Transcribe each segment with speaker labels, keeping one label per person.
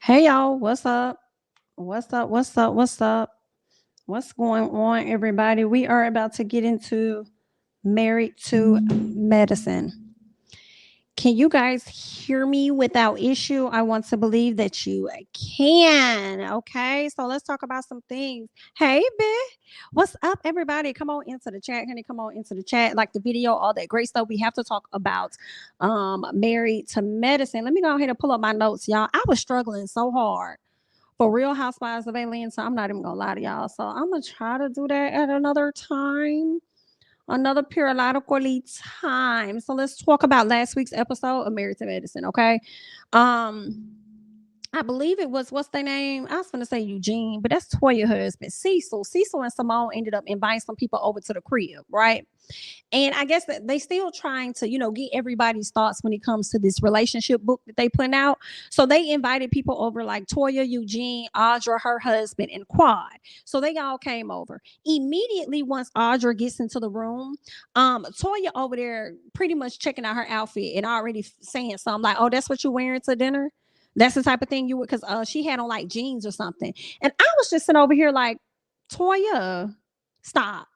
Speaker 1: Hey y'all, what's up? What's up? What's up? What's up? What's going on, everybody? We are about to get into Married to Medicine. Can you guys hear me without issue? I want to believe that you can. Okay, so let's talk about some things. Hey, bitch. What's up, everybody? Come on into the chat, honey. Come on into the chat. Like the video, all that great stuff. We have to talk about Married to Medicine. Let me go ahead and pull up my notes, y'all. I was struggling so hard for Real Housewives of Alien, so I'm not even gonna lie to y'all. So I'm gonna try to do that at another time, another periodically time. So let's talk about last week's episode of Married to Medicine, okay? I believe it was, what's their name? I was going to say Eugene, but that's Toya's husband, Cecil. Cecil and Simone ended up inviting some people over to the crib, right? And I guess that they still trying to, get everybody's thoughts when it comes to this relationship book that they put out. So they invited people over like Toya, Eugene, Audra, her husband, and Quad. So they all came over. Immediately once Audra gets into the room, Toya over there pretty much checking out her outfit and already saying something like, "Oh, that's what you're wearing to dinner? That's the type of thing you would," because she had on like jeans or something. And I was just sitting over here like, Toya, stop.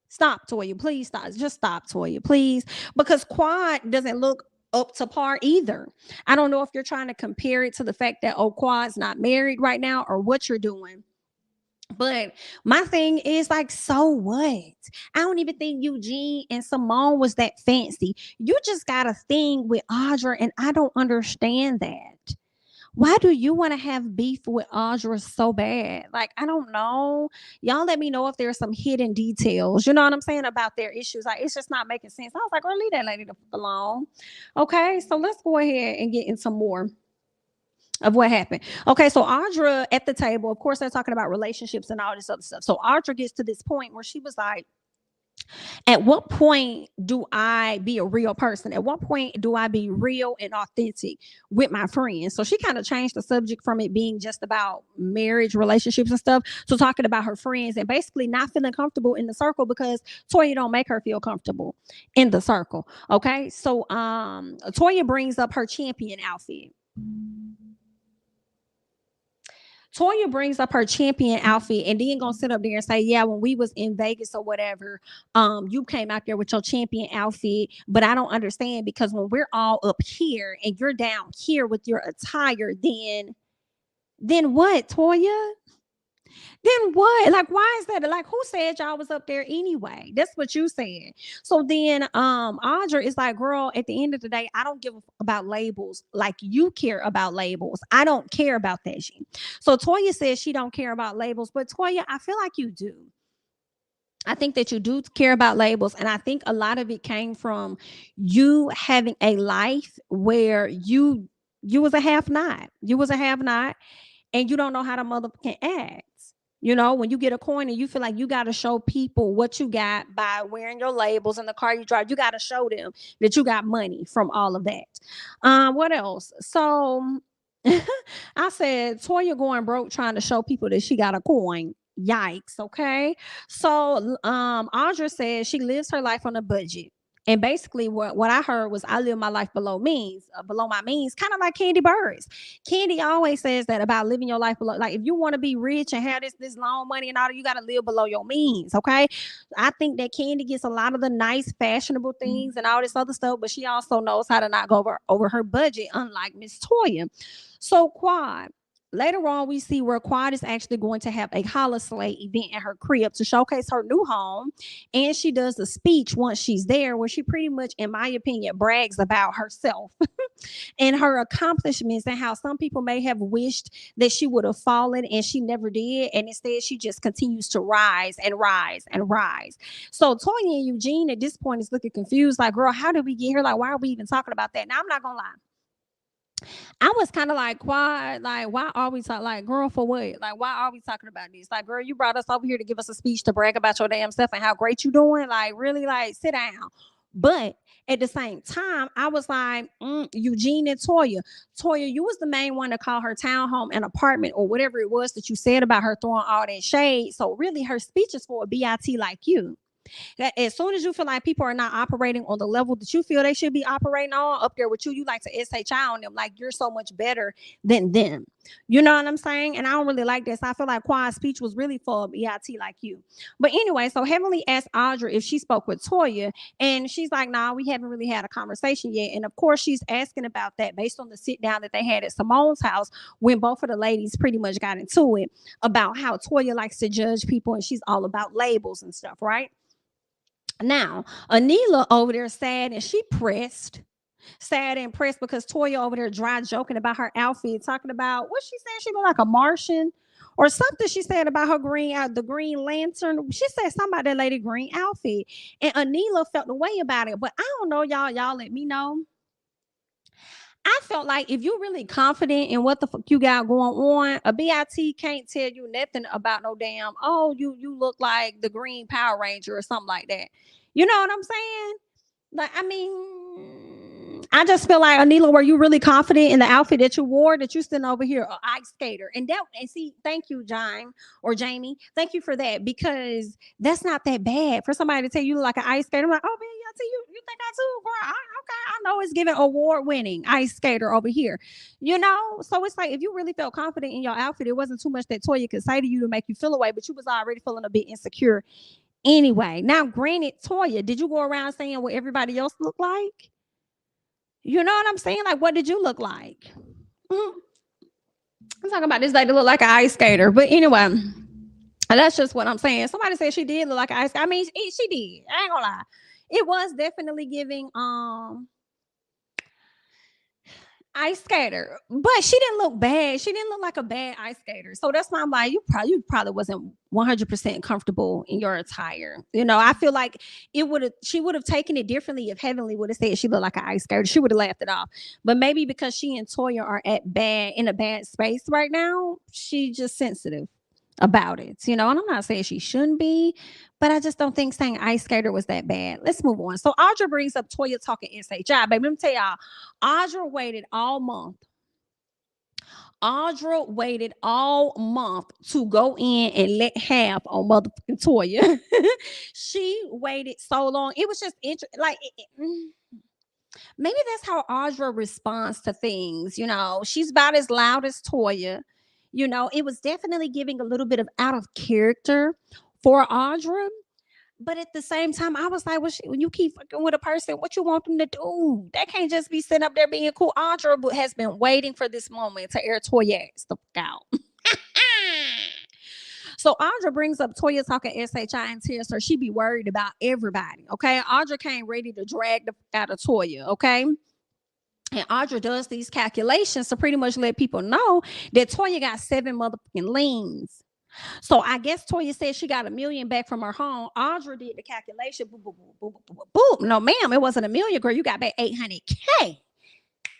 Speaker 1: Stop, Toya. Please stop. Just stop, Toya, please. Because Quad doesn't look up to par either. I don't know if you're trying to compare it to the fact that, Quad's not married right now or what you're doing. But my thing is like, so what? I don't even think Eugene and Simone was that fancy. You just got a thing with Audra, and I don't understand that. Why do you want to have beef with Audra so bad? Like, I don't know. Y'all let me know if there's some hidden details, you know what I'm saying, about their issues. Like, it's just not making sense. I was like, well, leave that lady the fuck alone. Okay, so let's go ahead and get into more of what happened. Okay, so Audra at the table, of course, they're talking about relationships and all this other stuff. So Audra gets to this point where she was like, at what point do I be a real person? At what point do I be real and authentic with my friends? So she kind of changed the subject from it being just about marriage, relationships and stuff to talking about her friends and basically not feeling comfortable in the circle because Toya don't make her feel comfortable in the circle. Okay. So Toya brings up her champion outfit. Toya brings up her champion outfit and then gonna sit up there and say, yeah, when we was in Vegas or whatever, you came out there with your champion outfit, but I don't understand because when we're all up here and you're down here with your attire, then what, Toya? Then what? Like, why is that? Like, who said y'all was up there anyway? That's what you said. So then Audra is like, girl, at the end of the day, I don't give about labels like you care about labels. I don't care about that shit. So Toya says she don't care about labels, but Toya, I feel like you do. I think that you do care about labels. And I think a lot of it came from you having a life where you was a have not. You was a have not, and you don't know how the mother can act. You know, when you get a coin and you feel like you got to show people what you got by wearing your labels in the car you drive, you got to show them that you got money from all of that. What else? So I said, Toya going broke trying to show people that she got a coin. Yikes. Okay. So Audra says she lives her life on a budget. And basically, what I heard was I live my life below my means, kind of like Candy Birds. Candy always says that about living your life below. Like if you want to be rich and have this long money and all that, you got to live below your means. Okay, I think that Candy gets a lot of the nice, fashionable things and all this other stuff, but she also knows how to not go over her budget, unlike Miss Toya. So Quad. Later on, we see where Quad is actually going to have a holiday event at her crib to showcase her new home. And she does a speech once she's there where she pretty much, in my opinion, brags about herself and her accomplishments and how some people may have wished that she would have fallen and she never did. And instead, she just continues to rise and rise and rise. So Toya and Eugene at this point is looking confused, like, girl, how did we get here? Like, why are we even talking about that? Now, I'm not going to lie. I was kind of like, quiet, like, why are we talking? Like, girl, for what? Like, why are we talking about this? Like, girl, you brought us over here to give us a speech to brag about your damn stuff and how great you doing. Like, really, like, sit down. But at the same time, I was like, Eugene and Toya. Toya, you was the main one to call her townhome an apartment or whatever it was that you said about her throwing all that shade. So really, her speech is for a BIT like you. That as soon as you feel like people are not operating on the level that you feel they should be operating on up there with you, you like to SHI on them like you're so much better than them. You know what I'm saying? And I don't really like this. I feel like Quad's speech was really for EIT like you. But anyway, so Heavenly asked Audra if she spoke with Toya, and she's like, nah, we haven't really had a conversation yet. And of course, she's asking about that based on the sit down that they had at Simone's house when both of the ladies pretty much got into it about how Toya likes to judge people and she's all about labels and stuff, right? Now, Anila over there sad and she pressed, sad and pressed because Toya over there dry joking about her outfit, talking about what she said she looked like a Martian or something. She said about her the Green Lantern. She said something about that lady green outfit, and Anila felt the way about it. But I don't know, y'all. Y'all let me know. I felt like if you're really confident in what the fuck you got going on, a BIT can't tell you nothing about no damn, oh, you look like the Green Power Ranger or something like that. You know what I'm saying? Like, I mean, I just feel like Anila, were you really confident in the outfit that you wore that you sitting over here, an ice skater? And see, thank you, John or Jamie. Thank you for that because that's not that bad for somebody to tell you like an ice skater. I'm like, oh man, yeah, see you think I too, girl? Okay, I know it's giving award winning ice skater over here, you know. So it's like if you really felt confident in your outfit, it wasn't too much that Toya could say to you to make you feel away, but you was already feeling a bit insecure anyway. Now, granted, Toya, did you go around saying what everybody else looked like? You know what I'm saying? Like, what did you look like? Mm-hmm. I'm talking about this lady look like an ice skater. But anyway, that's just what I'm saying. Somebody said she did look like an ice skater. I mean, she did. I ain't gonna lie. It was definitely giving ice skater, but she didn't look bad. She didn't look like a bad ice skater. So that's why I'm like, you probably wasn't 100% comfortable in your attire. You know, I feel like she would have taken it differently if Heavenly would have said she looked like an ice skater. She would have laughed it off. But maybe because she and Toya are in a bad space right now, she just sensitive about it, you know. And I'm not saying she shouldn't be, but I just don't think saying ice skater was that bad. Let's move on. So Audra brings up Toya talking SHI. Baby, let me tell y'all, Audra waited all month. Audra waited all month to go in and let half on motherfucking Toya. She waited so long. It was just like maybe that's how Audra responds to things. You know, she's about as loud as Toya. You know, it was definitely giving a little bit of out of character for Audra. But at the same time, I was like, well, when you keep fucking with a person, what you want them to do? That can't just be sitting up there being cool. Audra has been waiting for this moment to air Toya the fuck out. So Audra brings up Toya talking SHI and tells her she be worried about everybody. Okay. Audra came ready to drag the out of Toya. Okay. And Audra does these calculations to pretty much let people know that Toya got 7 motherfucking liens. So I guess Toya said she got $1 million back from her home. Audra did the calculation. Boop, boop, boop, boop, boop, boop, boop. No, ma'am, it wasn't $1 million, girl. You got back 800K.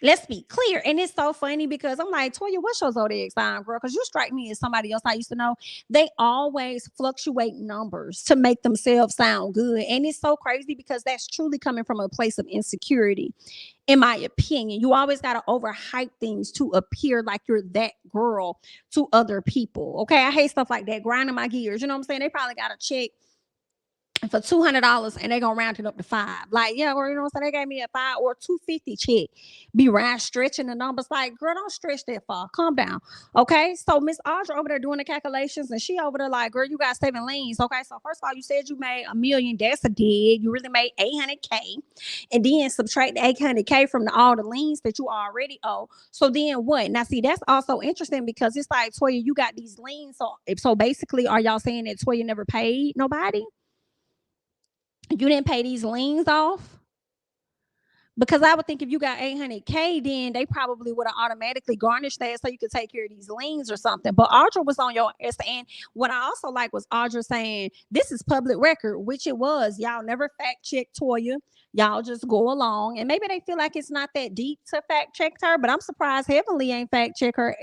Speaker 1: Let's be clear. And it's so funny because I'm like, Toya, what's your zodiac sign, girl? Because you strike me as somebody else I used to know. They always fluctuate numbers to make themselves sound good. And it's so crazy because that's truly coming from a place of insecurity, in my opinion. You always got to overhype things to appear like you're that girl to other people. Okay. I hate stuff like that, grinding my gears. You know what I'm saying? They probably got a check for $200 and they gonna round it up to $5. Like, yeah, or you know what I'm saying? They gave me a $5 or $250 check. Be round stretching the numbers. Like, girl, don't stretch that far. Calm down. Okay. So Miss Audra over there doing the calculations and she over there like, girl, you got 7 liens. Okay. So first of all, you said you made $1 million. That's a dead. You really made 800K. And then subtract the 800K from all the liens that you already owe. So then what? Now see, that's also interesting because it's like, Toya, you got these liens. So basically, are y'all saying that Toya never paid nobody? You didn't pay these liens off? Because I would think if you got 800K, then they probably would have automatically garnished that so you could take care of these liens or something. But Audra was on your ass. And what I also like was Audra saying, this is public record, which it was. Y'all never fact check Toya. Y'all just go along. And maybe they feel like it's not that deep to fact check her, but I'm surprised Heavenly ain't fact check her.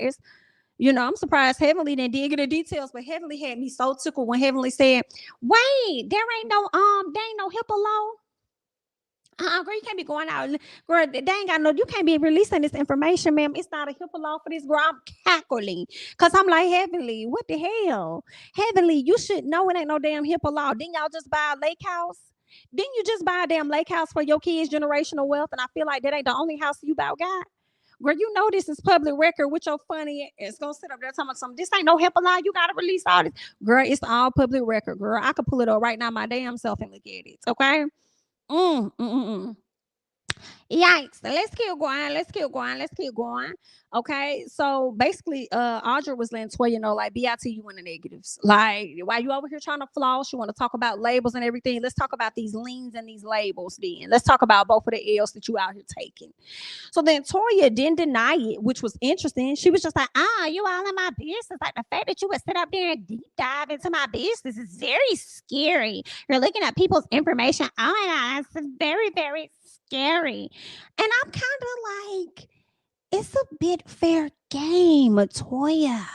Speaker 1: I'm surprised Heavenly didn't dig into the details, but Heavenly had me so tickled when Heavenly said, wait, there ain't no HIPAA law. Girl, you can't be going out. Girl, they ain't got no, you can't be releasing this information, ma'am. It's not a HIPAA law for this. Girl, I'm cackling. Because I'm like, Heavenly, what the hell? Heavenly, you should know it ain't no damn HIPAA law. Didn't y'all just buy a lake house? Didn't you just buy a damn lake house for your kids' generational wealth? And I feel like that ain't the only house you about got. Girl, you know this is public record with your funny. It's gonna sit up there talking about something. This ain't no HIPAA law. You gotta release all this. Girl, it's all public record, girl. I could pull it up right now my damn self and look at it. Okay. Yikes. Let's keep going. Okay. So basically, Audra was letting Toya know, like, BIT, you in the negatives. Like, why you over here trying to floss? You want to talk about labels and everything. Let's talk about these liens and these labels then. Let's talk about both of the L's that you out here taking. So then Toya didn't deny it, which was interesting. She was just like, you all in my business. Like, the fact that you would sit up there and deep dive into my business is very scary. You're looking at people's information. Oh my God, it's very, very scary. And I'm kind of like, it's a bit fair game, Toya.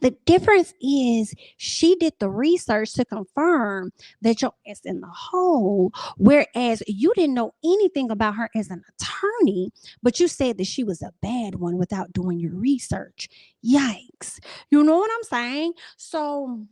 Speaker 1: The difference is she did the research to confirm that your ass in the hole, whereas you didn't know anything about her as an attorney, but you said that she was a bad one without doing your research. Yikes. You know what I'm saying? So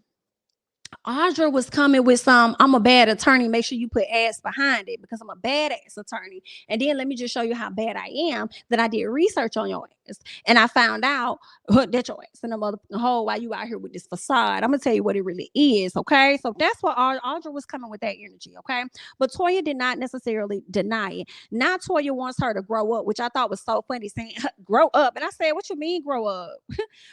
Speaker 1: Audra was coming with some, I'm a bad attorney. Make sure you put ass behind it because I'm a badass attorney. And then let me just show you how bad I am that I did research on your ass. And I found out that your ass in the motherfucking hole while you out here with this facade. I'm going to tell you what it really is. Okay. So that's what Audra was coming with that energy. Okay. But Toya did not necessarily deny it. Now Toya wants her to grow up, which I thought was so funny, saying, grow up. And I said, what you mean grow up?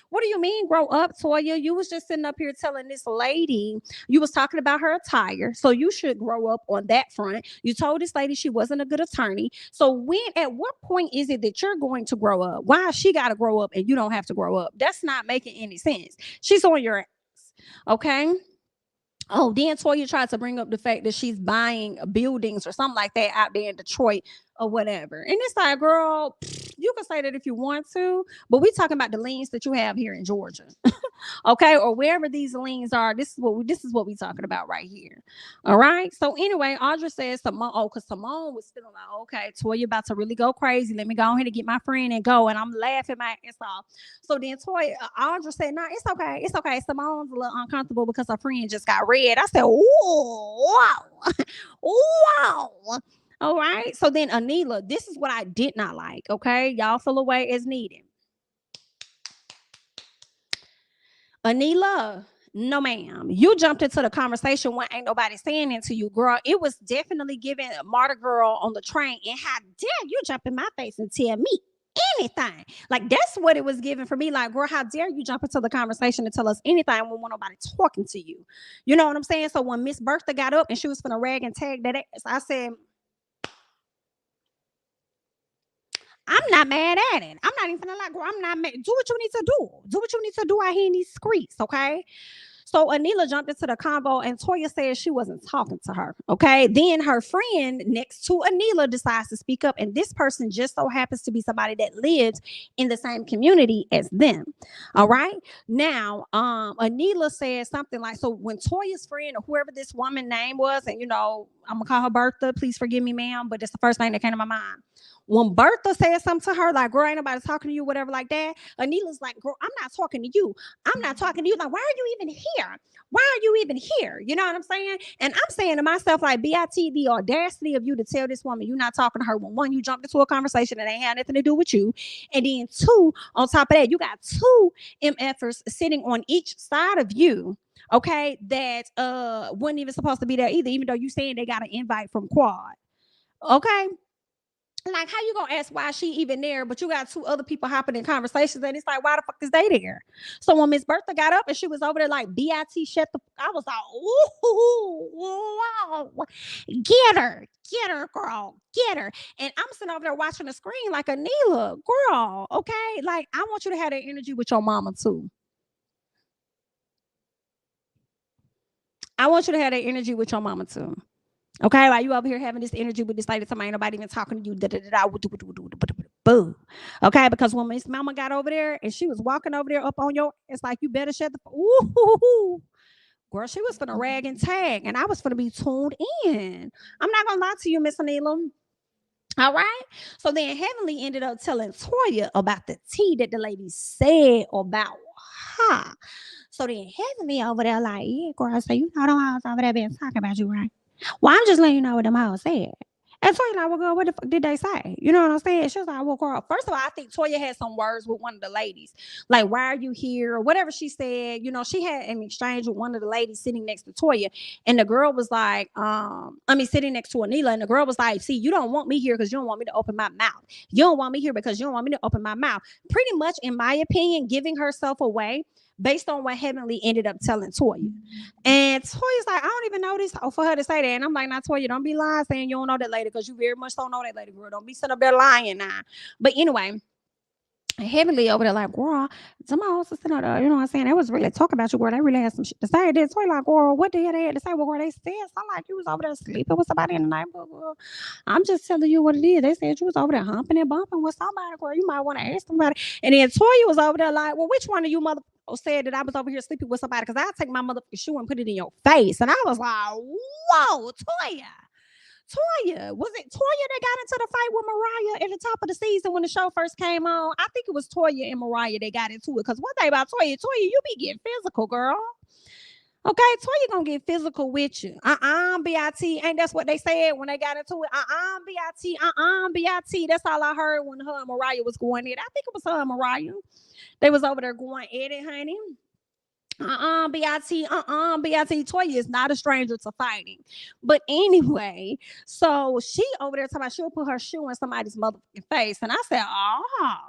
Speaker 1: What do you mean grow up, Toya? You was just sitting up here telling this lady, you was talking about her attire, so you should grow up on that front. You told this lady she wasn't a good attorney. So at what point is it that you're going to grow up? Why she got to grow up and you don't have to grow up? That's not making any sense. She's on your ass. Okay. Oh, then Toya tried to bring up the fact that she's buying buildings or something like that out there in Detroit or whatever. And it's like, girl, you can say that if you want to, but we're talking about the liens that you have here in Georgia. Okay, or wherever these liens are. This is what we're talking about right here. All right. So anyway, Audra says Simone, because Simone was feeling like, okay, Toya about to really go crazy. Let me go ahead and get my friend and go. And I'm laughing my ass off. So then Audra said, no, it's okay. It's okay. Simone's a little uncomfortable because her friend just got red. I said, ooh, wow. Wow. All right. So then Anila, this is what I did not like. Okay. Y'all feel away as needed. Anila, no ma'am. You jumped into the conversation when ain't nobody saying it to you, girl. It was definitely giving Marta girl on the train. And how dare you jump in my face and tell me anything. Like, that's what it was given for me. Like, girl, how dare you jump into the conversation and tell us anything when want nobody talking to you? You know what I'm saying? So when Miss Bertha got up and she was finna rag and tag that ass, I said, I'm not mad at it. I'm not even finna like, girl, I'm not mad. Do what you need to do. Do what you need to do out here in these streets, okay? So Anila jumped into the convo and Toya said she wasn't talking to her. Okay. Then her friend next to Anila decides to speak up. And this person just so happens to be somebody that lives in the same community as them. All right. Now, Anila said something like, so when Toya's friend or whoever this woman name was, and I'm gonna call her Bertha, please forgive me, ma'am, but it's the first thing that came to my mind. When Bertha said something to her, like, girl, ain't nobody talking to you, whatever, like that, Anila's like, girl, I'm not talking to you. I'm not talking to you. Like, why are you even here? Why are you even here? You know what I'm saying? And I'm saying to myself, like, BIT, the audacity of you to tell this woman you're not talking to her when one, you jumped into a conversation that ain't had nothing to do with you. And then two, on top of that, you got two MFers sitting on each side of you. Okay, that wasn't even supposed to be there either, even though you saying they got an invite from Quad. Okay. Like, how you gonna ask why she even there, but you got two other people hopping in conversations, and it's like, why the fuck is they there? So when Miss Bertha got up and she was over there like, BIT, shut the, I was like, ooh, wow, get her, girl, get her. And I'm sitting over there watching the screen like, Anila, girl, okay, like, I want you to have that energy with your mama too. I want you to have that energy with your mama too. Okay, like, you over here having this energy with this lady, somebody ain't nobody even talking to you. Boo. Okay, because when Miss Mama got over there and she was walking over there up on your, it's like, you better shut the ooh, girl, she was finna rag and tag, and I was finna be tuned in. I'm not gonna lie to you, Miss Anila. All right. So then Heavenly ended up telling Toya about the tea that the lady said about her. So then Heavenly over there, like, yeah, girl, so you know them hoes over there been talking about you, right? Well, I'm just letting you know what them hoes said. And Toya like, well, girl, what the fuck did they say? You know what I'm saying? She was like, well, girl, first of all, I think Toya had some words with one of the ladies. Like, why are you here? Or whatever she said. She had an exchange with one of the ladies sitting next to Toya. And the girl was like, sitting next to Anila. And the girl was like, see, you don't want me here because you don't want me to open my mouth. You don't want me here because you don't want me to open my mouth. Pretty much, in my opinion, giving herself away based on what Heavenly ended up telling Toya. And Toya's like, I don't even know this for her to say that. And I'm like, not Toya, don't be lying saying you don't know that lady, because you very much don't know that lady, girl. Don't be sitting up there lying now. But anyway, Heavenly over there like, girl, somebody else is sitting there, you know what I'm saying? They was really talking about you, girl. They really had some shit to say. Then Toya like, girl, what the hell they had to say? Well, girl, they said something like you was over there sleeping with somebody in the neighborhood. Girl. I'm just telling you what it is. They said you was over there humping and bumping with somebody, girl. You might want to ask somebody. And then Toya was over there like, well, which one of you said that I was over here sleeping with somebody? Because I'll take my motherfucking shoe and put it in your face. And I was like, whoa, Toya, was it Toya that got into the fight with Mariah at the top of the season when the show first came on? I think it was Toya and Mariah that got into it. Because one thing about Toya, you be getting physical, girl. Okay, Toya gonna get physical with you. BIT. Ain't that's what they said when they got into it? BIT. BIT. That's all I heard when her and Mariah was going in. I think it was her and Mariah. They was over there going at it, honey. BIT, Toya is not a stranger to fighting. But anyway, so she over there talking about she'll put her shoe in somebody's motherfucking face. And I said, oh,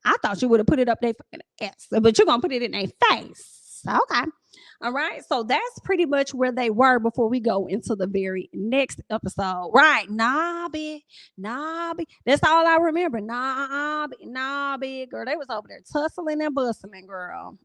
Speaker 1: I thought you would have put it up their fucking ass, but you're going to put it in their face. Okay. All right. So that's pretty much where they were before we go into the very next episode. Right. Nah, big. That's all I remember. Nah, big girl. They was over there tussling and bustling, girl.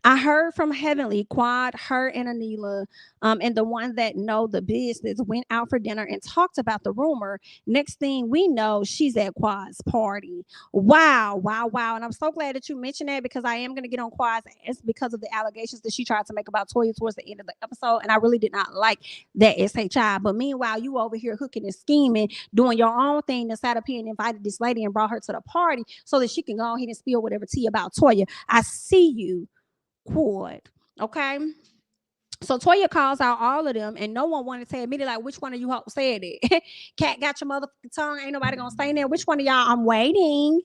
Speaker 1: I heard from Heavenly, Quad, her and Anila, and the one that know the business went out for dinner and talked about the rumor. Next thing we know, she's at Quad's party. Wow. And I'm so glad that you mentioned that, because I am going to get on Quad's ass because of the allegations that she tried to make about Toya towards the end of the episode. And I really did not like that SHI. But meanwhile, you over here hooking and scheming, doing your own thing, to sat up here and invited this lady and brought her to the party so that she can go ahead and spill whatever tea about Toya. I see you, Quad. Okay. So Toya calls out all of them, and no one wanted to admit it. Like, which one of you said it? Cat got your motherfucking tongue. Ain't nobody gonna say that. Which one of y'all? I'm waiting,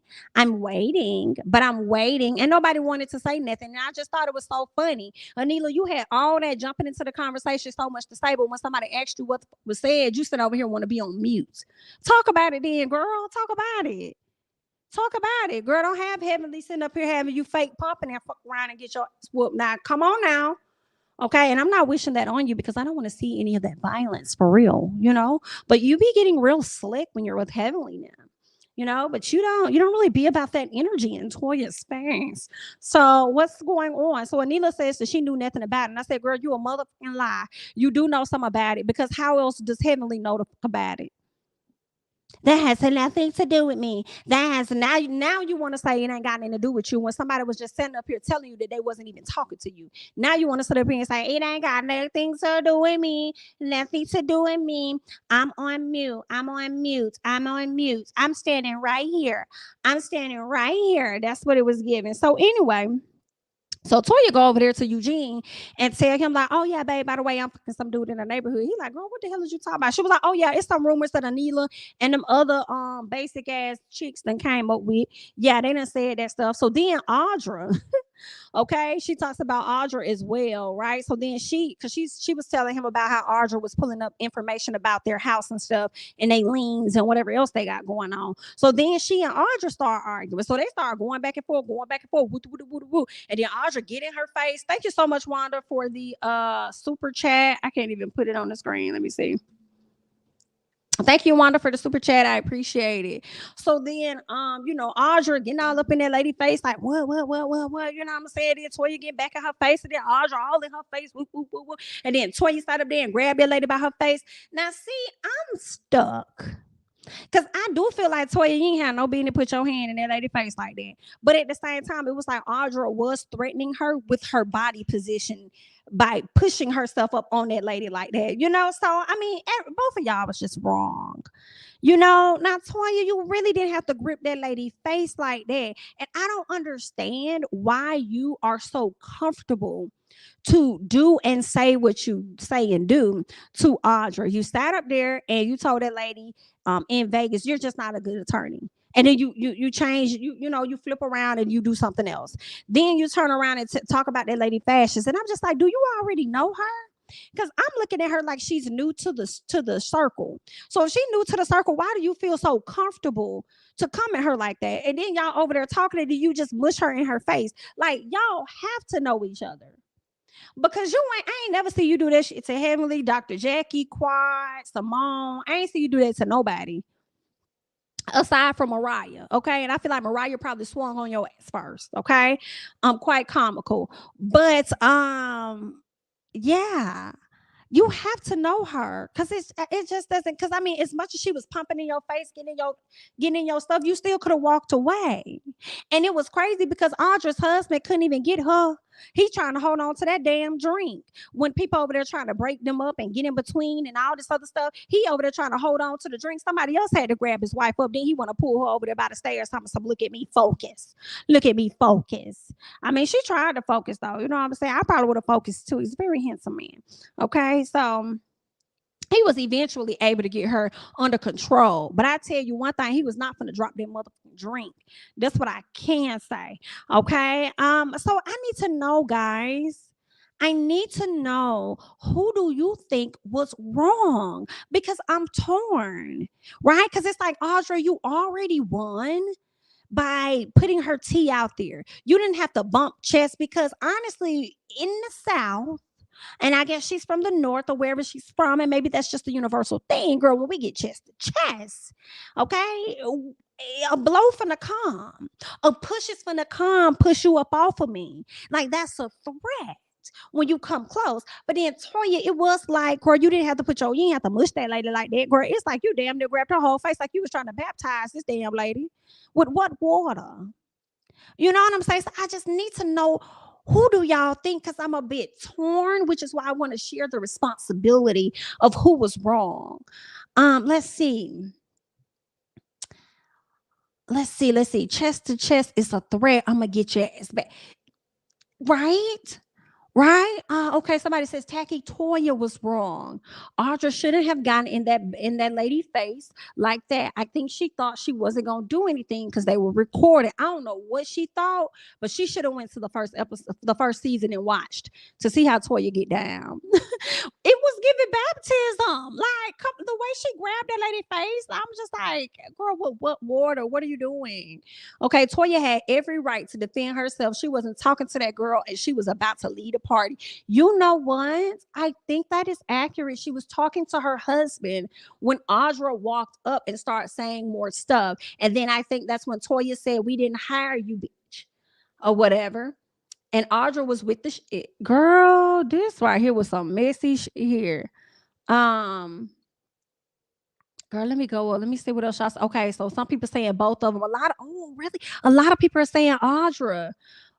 Speaker 1: but I'm waiting. And nobody wanted to say nothing. And I just thought it was so funny. Anila, you had all that jumping into the conversation, so much to say, but when somebody asked you what was said, you sit over here want to be on mute. Talk about it then, girl. Talk about it. Talk about it, girl. Don't have Heavenly sitting up here having you fake pumping and fuck around and get your ass whooped. Now, come on now. Okay, and I'm not wishing that on you because I don't want to see any of that violence for real, But you be getting real slick when you're with Heavenly now, But you don't really be about that energy in Toya's space. So what's going on? So Anila says that she knew nothing about it, and I said, girl, you a motherfucking lie. You do know something about it because how else does Heavenly know about it? That has nothing to do with me. That has now you want to say it ain't got nothing to do with you when somebody was just sitting up here telling you that they wasn't even talking to you. Now you want to sit up here and say it ain't got nothing to do with me. Nothing to do with me. I'm on mute. I'm on mute. I'm on mute. I'm standing right here. I'm standing right here. That's what it was given. So anyway. So Toya go over there to Eugene and tell him like, oh yeah, babe, by the way, I'm fucking some dude in the neighborhood. He like, girl, what the hell is you talking about? She was like, oh yeah, it's some rumors that Anila and them other basic ass chicks then came up with. Yeah, they done said that stuff. So then Audra, okay, she talks about Audra as well, right? So then because she was telling him about how Audra was pulling up information about their house and stuff and they liens and whatever else they got going on. So then she and Audra start arguing. So they start going back and forth, woo, woo, woo, woo. And then Audra get in her face. Thank you so much, Wanda, for the super chat. I can't even put it on the screen. Let me see. Thank you, Wanda, for the super chat. I appreciate it. So then, Audra getting all up in that lady face, like, what? You know what I'm saying? Then Toya get back in her face, and then Audra all in her face, woo, woo, woo, woo. And then Toya sat up there and grabbed that lady by her face. Now, see, I'm stuck. Because I do feel like Toya, you ain't had no business to put your hand in that lady face like that. But at the same time, it was like Audra was threatening her with her body position by pushing herself up on that lady like that, So, I mean, both of y'all was just wrong. Now Toya, you really didn't have to grip that lady face like that. And I don't understand why you are so comfortable to do and say what you say and do to Audra. You sat up there and you told that lady in Vegas, you're just not a good attorney. And then you change, you flip around and you do something else. Then you turn around and talk about that lady fascist. And I'm just like, do you already know her? Because I'm looking at her like she's new to the circle. So if she's new to the circle, why do you feel so comfortable to come at her like that? And then y'all over there talking to you just mush her in her face. Like, y'all have to know each other. Because I ain't never see you do that shit to Heavenly, Dr. Jackie, Quad, Simone. I ain't see you do that to nobody. Aside from Mariah, okay? And I feel like Mariah probably swung on your ass first, okay? Quite comical. But yeah. You have to know her because it just doesn't. Because I mean, as much as she was pumping in your face, getting in your stuff, you still could have walked away. And it was crazy because Audra's husband couldn't even get her. He's trying to hold on to that damn drink. When people over there trying to break them up and get in between and all this other stuff, he over there trying to hold on to the drink. Somebody else had to grab his wife up. Then he want to pull her over there by the stairs. Something, look at me, focus. Look at me, focus. I mean, she tried to focus though. You know what I'm saying? I probably would have focused too. He's a very handsome man. Okay, so he was eventually able to get her under control. But I tell you one thing, he was not going to drop that motherfucking drink. That's what I can say. Okay. So I need to know, guys. I need to know, who do you think was wrong? Because I'm torn, right? Because it's like, Audra, you already won by putting her tea out there. You didn't have to bump chest because honestly, in the South, and I guess she's from the North or wherever she's from, and maybe that's just a universal thing, girl. When we get chest to chest, okay, a blow from the calm, a push is from the calm, push you up off of me. Like, that's a threat when you come close. But then Toya, it was like, girl, you didn't have to you didn't have to mush that lady like that, girl. It's like you damn near grabbed her whole face like you was trying to baptize this damn lady with what water? You know what I'm saying? So I just need to know, who do y'all think? Because I'm a bit torn, which is why I want to share the responsibility of who was wrong. Let's see. Chest to chest is a threat. I'm gonna get your ass back. Right? Right? Okay. Somebody says Tacky Toya was wrong. Audra shouldn't have gotten in that lady's face like that. I think she thought she wasn't gonna do anything because they were recording. I don't know what she thought, but she should have went to the first episode, the first season, and watched to see how Toya get down. It was giving baptism. Like the way she grabbed that lady's face, I'm just like, girl, what water? What are you doing? Okay, Toya had every right to defend herself. She wasn't talking to that girl, and she was about to lead a party. You know what? I think that is accurate. She was talking to her husband when Audra walked up and started saying more stuff. And then I think that's when Toya said, "We didn't hire you, bitch," or whatever. And Audra was with the shit. Girl, this right here was some messy shit here. Um, Girl, let me go. Let me see what else y'all. Okay, so some people saying both of them. Really? A lot of people are saying Audra.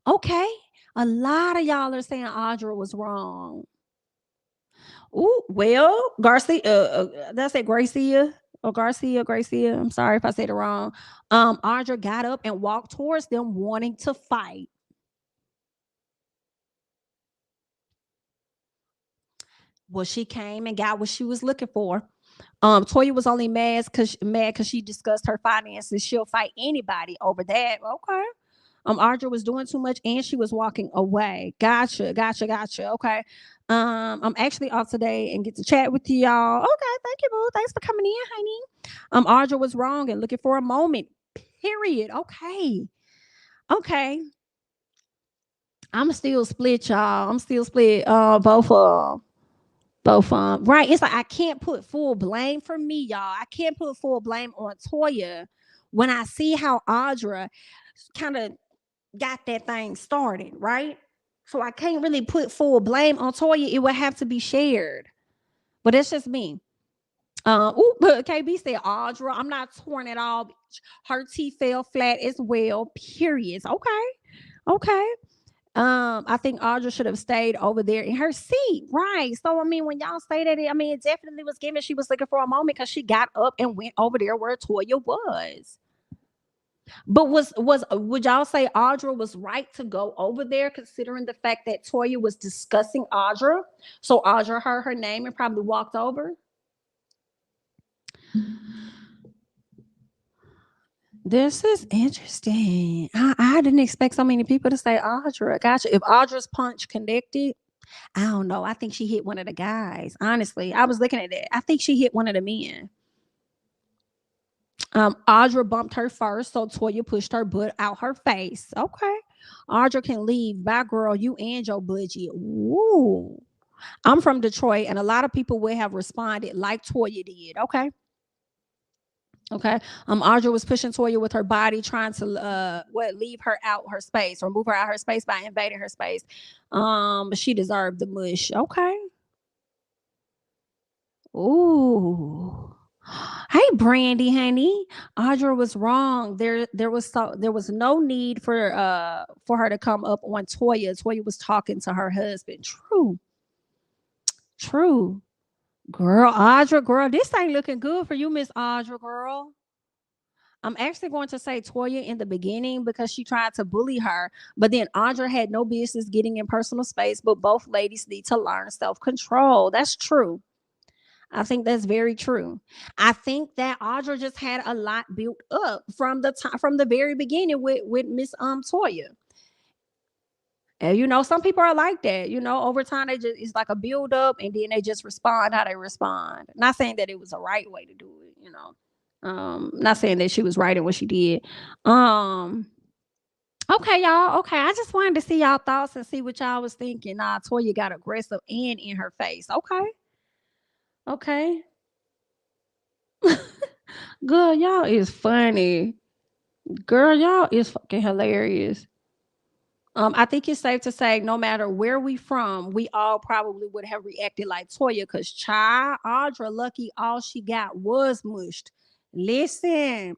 Speaker 1: Okay, a lot of y'all are saying Audra was wrong. Oh, well, Garcia. That's it, Gracia or Garcia. Gracia. I'm sorry if I said it wrong. Audra got up and walked towards them, wanting to fight. Well, she came and got what she was looking for. Toya was only mad because she discussed her finances. She'll fight anybody over that. Okay. Audra was doing too much and she was walking away. Gotcha. Okay. I'm actually off today and get to chat with you y'all. Okay, thank you, boo. Thanks for coming in, honey. Audra was wrong and looking for a moment. Period. Okay. Okay. I'm still split, y'all. I'm still split. Both right. It's like I can't put full blame for me, y'all. I can't put full blame on Toya when I see how Audra kind of got that thing started, right? So I can't really put full blame on Toya. It would have to be shared. But it's just me. But KB said Audra, I'm not torn at all. Her teeth fell flat as well. Periods. Okay. Okay. I think Audra should have stayed over there in her seat, right? So I mean, when y'all say that, I mean, it definitely was given. She was looking for a moment because she got up and went over there where Toya was. But was would y'all say Audra was right to go over there, considering the fact that Toya was discussing Audra? So Audra heard her name and probably walked over. This is interesting. I didn't expect so many people to say Audra. Gotcha. If Audra's punch connected, I don't know. I think she hit one of the guys. Honestly, I was looking at that. I think she hit one of the men. Audra bumped her first, so Toya pushed her butt out her face. Okay. Audra can leave. Bye, girl. You and your budget. Woo. I'm from Detroit, and a lot of people would have responded like Toya did. Okay. Okay. Audra was pushing Toya with her body, trying to leave her out her space or move her out her space by invading her space. She deserved the mush. Okay. Ooh. Hey, Brandy, honey. Audra was wrong. There was no need for her to come up on Toya. Toya was talking to her husband. True. True. Girl, Audra, girl, this ain't looking good for you, Miss Audra, girl. I'm actually going to say Toya in the beginning because she tried to bully her, but then Audra had no business getting in personal space, but both ladies need to learn self-control. That's true. I think that's very true. I think that Audra just had a lot built up from the time from the very beginning with Miss Toya. And some people are like that. Over time they just it's like a build up and then they just respond how they respond. Not saying that it was a right way to do it. Not saying that she was right in what she did. Um okay, y'all. Okay. I just wanted to see y'all thoughts and see what y'all was thinking. Toya got aggressive and in her face. Okay. Okay. Girl, y'all is funny. Girl, y'all is fucking hilarious. I think it's safe to say no matter where we from, we all probably would have reacted like Toya because child Audra lucky all she got was mushed. Listen,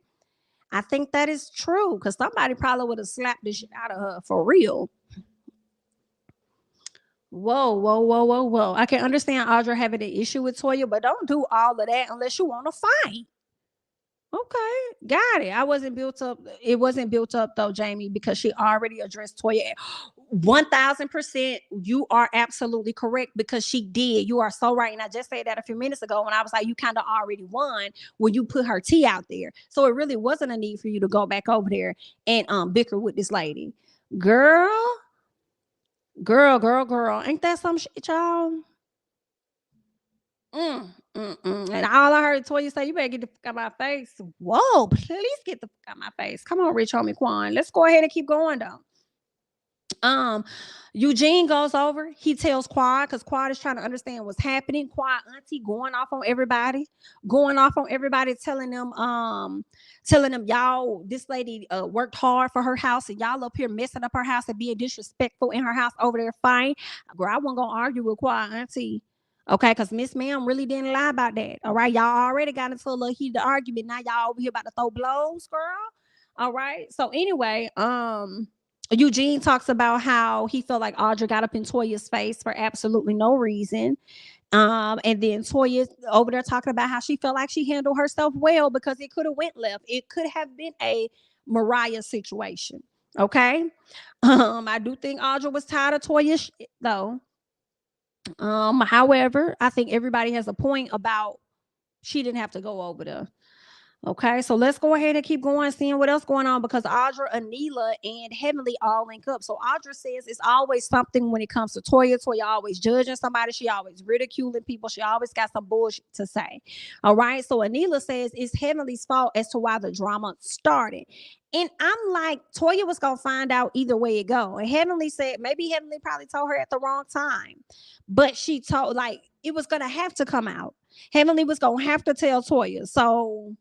Speaker 1: I think that is true because somebody probably would have slapped the shit out of her for real. Whoa, whoa, whoa, whoa, whoa. I can understand Audra having an issue with Toya, but don't do all of that unless you want to fight. Okay, got it. I wasn't built up. It wasn't built up though, Jamie, because she already addressed Toya. 1000%. You are absolutely correct because she did. You are so right. And I just said that a few minutes ago when I was like, you kind of already won when you put her tea out there. So it really wasn't a need for you to go back over there and bicker with this lady. Girl, girl. Ain't that some shit, y'all? And all I heard Toya say, you better get the fuck out my face. Whoa, please get the fuck out my face. Come on, Rich Homie Quan. Let's go ahead and keep going though. Um, Eugene goes over. He tells Quad because Quad is trying to understand what's happening. Quad auntie going off on everybody, telling them y'all, this lady worked hard for her house, and y'all up here messing up her house and being disrespectful in her house over there. Fine, girl, I wasn't gonna argue with Quad auntie. Okay, because Miss Ma'am really didn't lie about that. All right, y'all already got into a little heated argument. Now y'all over here about to throw blows, girl. All right. So anyway, Eugene talks about how he felt like Audra got up in Toya's face for absolutely no reason. And then Toya over there talking about how she felt like she handled herself well because it could have went left. It could have been a Mariah situation. Okay. I do think Audra was tired of Toya though. However, I think everybody has a point about she didn't have to go over there. Okay, so let's go ahead and keep going, seeing what else going on because Audra, Anila, and Heavenly all link up. So Audra says it's always something when it comes to Toya. Toya always judging somebody. She always ridiculing people. She always got some bullshit to say. All right, so Anila says it's Heavenly's fault as to why the drama started. And I'm like, Toya was going to find out either way it go. And Heavenly said, maybe Heavenly probably told her at the wrong time. But she told, like, it was going to have to come out. Heavenly was going to have to tell Toya. So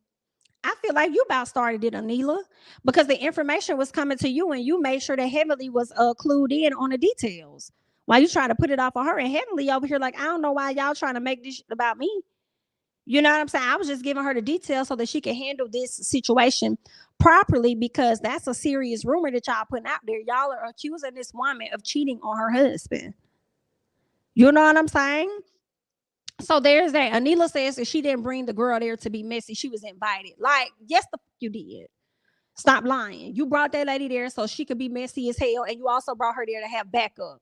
Speaker 1: I feel like you about started it, Anila, because the information was coming to you and you made sure that Heavenly was clued in on the details. While you trying to put it off on her and Heavenly over here, like, I don't know why y'all trying to make this shit about me. You know what I'm saying? I was just giving her the details so that she can handle this situation properly because that's a serious rumor that y'all putting out there. Y'all are accusing this woman of cheating on her husband. You know what I'm saying? So there's that. Anila says that she didn't bring the girl there to be messy. She was invited. Like, yes, the fuck you did. Stop lying. You brought that lady there so she could be messy as hell, and you also brought her there to have backup.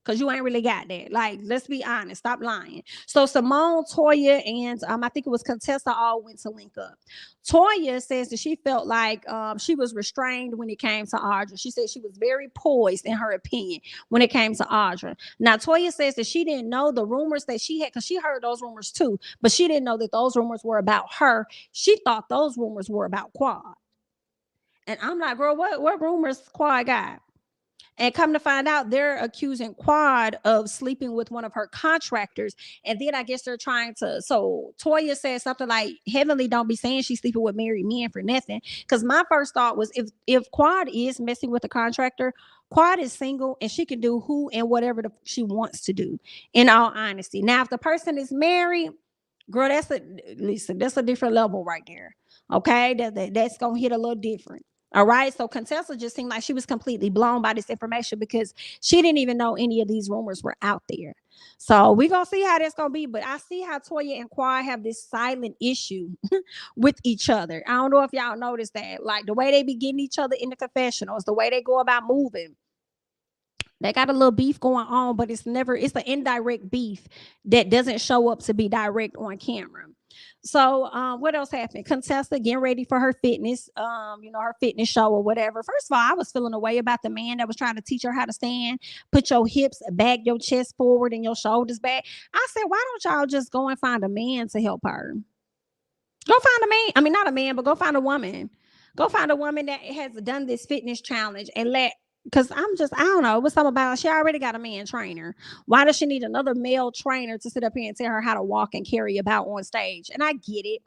Speaker 1: Cause you ain't really got that. Like, let's be honest. Stop lying. So Simone, Toya, and I think it was Contessa all went to link up. Toya says that she felt like she was restrained when it came to Audra. She said she was very poised in her opinion when it came to Audra. Now Toya says that she didn't know the rumors that she had because she heard those rumors too, but she didn't know that those rumors were about her. She thought those rumors were about Quad. And I'm like, girl, what rumors Quad got? And come to find out, they're accusing Quad of sleeping with one of her contractors. And then I guess they're trying to. So Toya said something like, Heavenly don't be saying she's sleeping with married men for nothing. Because my first thought was if Quad is messing with a contractor, Quad is single and she can do who and whatever she wants to do, in all honesty. Now, if the person is married, girl, that's a different level right there. Okay, that's gonna hit a little different. All right. So Contessa just seemed like she was completely blown by this information because she didn't even know any of these rumors were out there. So we're going to see how that's going to be. But I see how Toya and Quad have this silent issue with each other. I don't know if y'all noticed that. Like the way they be getting each other in the confessionals, the way they go about moving. They got a little beef going on, but it's an indirect beef that doesn't show up to be direct on camera. So what else happened? Contessa getting ready for her fitness, her fitness show or whatever. First of all, I was feeling a way about the man that was trying to teach her how to stand, put your hips back, your chest forward, and your shoulders back. I said, why don't y'all just go and find a man to help her? Go find a man. I mean, not a man, but go find a woman. Go find a woman that has done this fitness challenge and because I don't know, what's something about she already got a man trainer. Why does she need another male trainer to sit up here and tell her how to walk and carry about on stage? And I get it.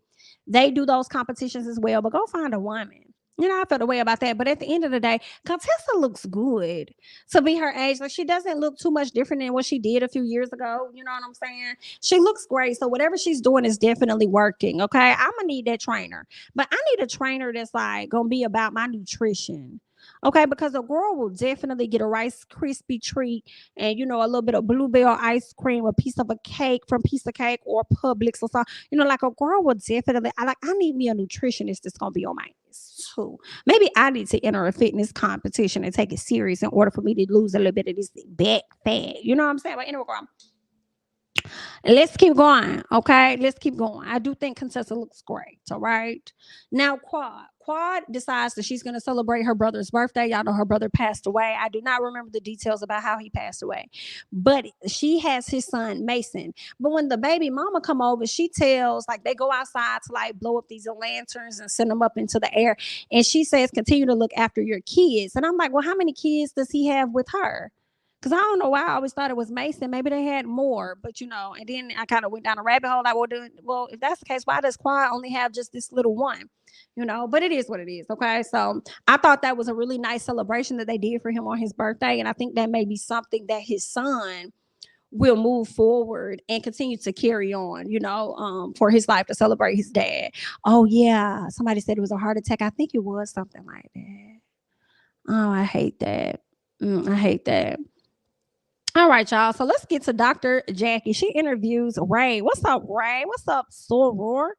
Speaker 1: They do those competitions as well, but go find a woman. I felt a way about that. But at the end of the day, Contessa looks good to be her age. Like, she doesn't look too much different than what she did a few years ago. You know what I'm saying? She looks great. So whatever she's doing is definitely working. Okay. I'm going to need that trainer. But I need a trainer that's like going to be about my nutrition. Okay, because a girl will definitely get a Rice Krispie treat and a little bit of bluebell ice cream, a piece of a cake from Piece of Cake or Publix or something. Like a girl will definitely. I need me a nutritionist that's gonna be on my list too. Maybe I need to enter a fitness competition and take it serious in order for me to lose a little bit of this back fat. You know what I'm saying? But anyway, girl, let's keep going. Okay, let's keep going. I do think Contessa looks great. All right. Now, Quad Quad decides that she's going to celebrate her brother's birthday. Y'all know her brother passed away. I do not remember the details about how he passed away, but she has his son Mason. But when the baby mama come over, she tells, like, they go outside to like blow up these lanterns and send them up into the air, and she says, continue to look after your kids. And I'm like, well, how many kids does he have with her? Because I don't know why I always thought it was Mason. Maybe they had more, but and then I kind of went down a rabbit hole. Like, well, if that's the case, why does Quad only have just this little one? But it is what it is. Okay. So I thought that was a really nice celebration that they did for him on his birthday. And I think that may be something that his son will move forward and continue to carry on, for his life, to celebrate his dad. Oh, yeah. Somebody said it was a heart attack. I think it was something like that. Oh, I hate that. I hate that. All right, y'all. So let's get to Dr. Jackie. She interviews Ray. What's up, Ray? What's up, Soror?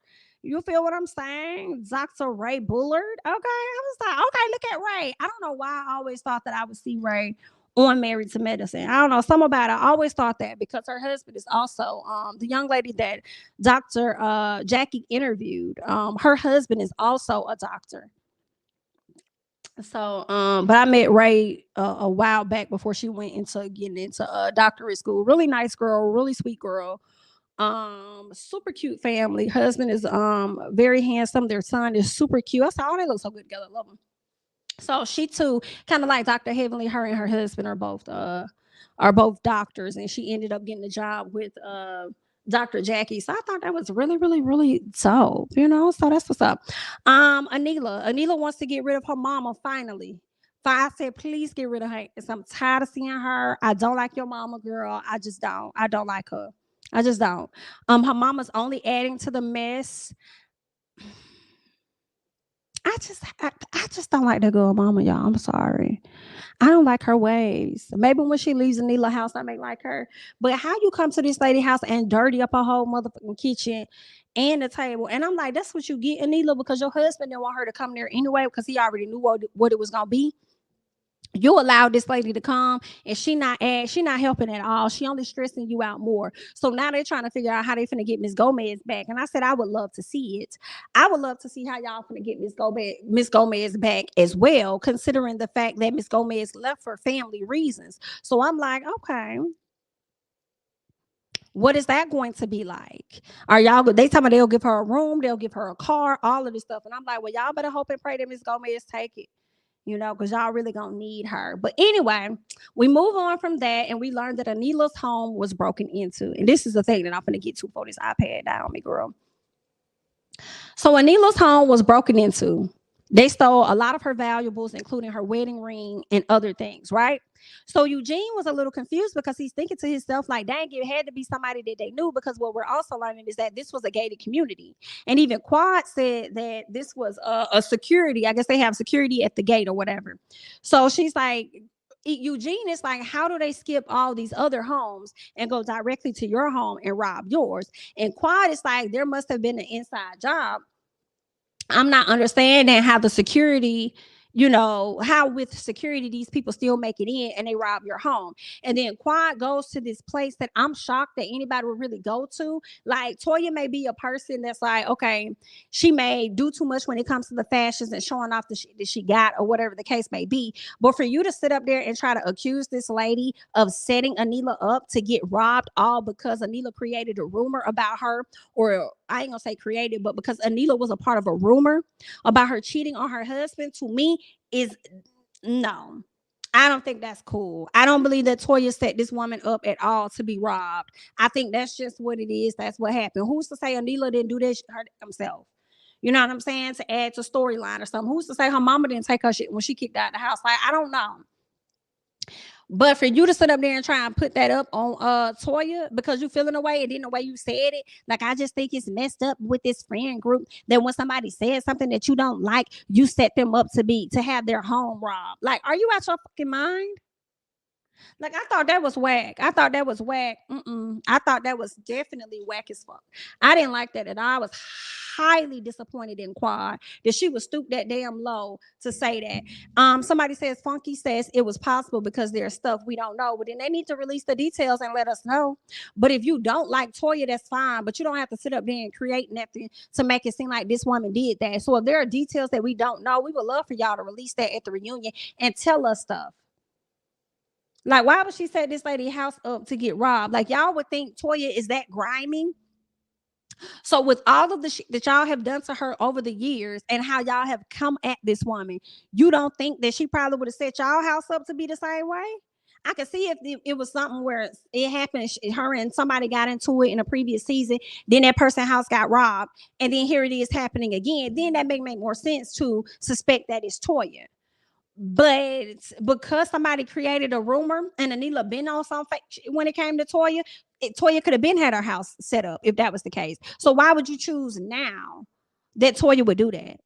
Speaker 1: You feel what I'm saying? Dr. Ray Bullard. Okay. I was like, okay, look at Ray. I don't know why I always thought that I would see Ray on Married to Medicine. I don't know. Something about it. I always thought that because her husband is also the young lady that Dr. Jackie interviewed. Her husband is also a doctor. So, but I met Ray a while back before she went into getting into doctorate school. Really nice girl, really sweet girl. Super cute family. Husband is very handsome. Their son is super cute. I said, oh, they look so good together. I love them. So she too, kind of like Dr. Heavenly, her and her husband are both doctors, and she ended up getting a job with Dr. Jackie. So I thought that was really, really, really dope, So that's what's up. Anila wants to get rid of her mama finally. I said, please get rid of her. Because I'm tired of seeing her. I don't like your mama, girl. I just don't. I don't like her. I just don't. Her mama's only adding to the mess. I just don't like that girl mama, y'all. I'm sorry. I don't like her ways. Maybe when she leaves Anila house, I may like her. But how you come to this lady house and dirty up her whole motherfucking kitchen and the table? And I'm like, that's what you get, Anila, because your husband didn't want her to come there anyway because he already knew what it was gonna be. You allowed this lady to come and she not helping at all. She only stressing you out more. So now they're trying to figure out how they finna get Miss Gomez back. And I said, I would love to see it. I would love to see how y'all finna get Miss Gomez back as well, considering the fact that Miss Gomez left for family reasons. So I'm like, okay, what is that going to be like? Are y'all, they tell me they'll give her a room, they'll give her a car, all of this stuff. And I'm like, well, y'all better hope and pray that Miss Gomez take it. Because y'all really gonna need her. But anyway, we move on from that, and we learned that Anila's home was broken into. And this is the thing that I'm gonna get to before this iPad die on me, girl. So Anila's home was broken into. They stole a lot of her valuables, including her wedding ring and other things, right? So Eugene was a little confused because he's thinking to himself, like, dang, it had to be somebody that they knew, because what we're also learning is that this was a gated community. And even Quad said that this was a security. I guess they have security at the gate or whatever. So she's like, Eugene is like, how do they skip all these other homes and go directly to your home and rob yours? And Quad is like, there must have been an inside job. I'm not understanding how the security, how with security these people still make it in and they rob your home. And then Quad goes to this place that I'm shocked that anybody would really go to. Like, Toya may be a person that's like, okay, she may do too much when it comes to the fashions and showing off the shit that she got or whatever the case may be. But for you to sit up there and try to accuse this lady of setting Anila up to get robbed, all because Anila created a rumor about her, or I ain't gonna say created, but because Anila was a part of a rumor about her cheating on her husband, to me is no. I don't think that's cool. I don't believe that Toya set this woman up at all to be robbed. I think that's just what it is. That's what happened. Who's to say Anila didn't do this herself? You know what I'm saying? To add to storyline or something. Who's to say her mama didn't take her shit when she kicked out the house? Like, I don't know. But for you to sit up there and try and put that up on Toya because you feeling away and then the way you said it, like, I just think it's messed up with this friend group that when somebody says something that you don't like, you set them up to have their home robbed. Like, are you out your fucking mind? Like, I thought that was whack. I thought that was whack. I thought that was definitely whack as fuck. I didn't like that at all. I was highly disappointed in Quad that she was stooped that damn low to say that. Somebody says Funky says it was possible because there's stuff we don't know, but then they need to release the details and let us know. But if you don't like Toya, that's fine. But you don't have to sit up there and create nothing to make it seem like this woman did that. So if there are details that we don't know, we would love for y'all to release that at the reunion and tell us stuff. Like, why would she set this lady house up to get robbed? Like, y'all would think Toya is that grimy. So, with all of the shit that y'all have done to her over the years and how y'all have come at this woman, you don't think that she probably would have set y'all house up to be the same way? I could see if it was something where it happened, her and somebody got into it in a previous season, then that person's house got robbed, and then here it is happening again. Then that make more sense to suspect that it's Toya. But because somebody created a rumor and Anila been on some fake when it came to Toya, Toya could have been had her house set up if that was the case. So why would you choose now that Toya would do that?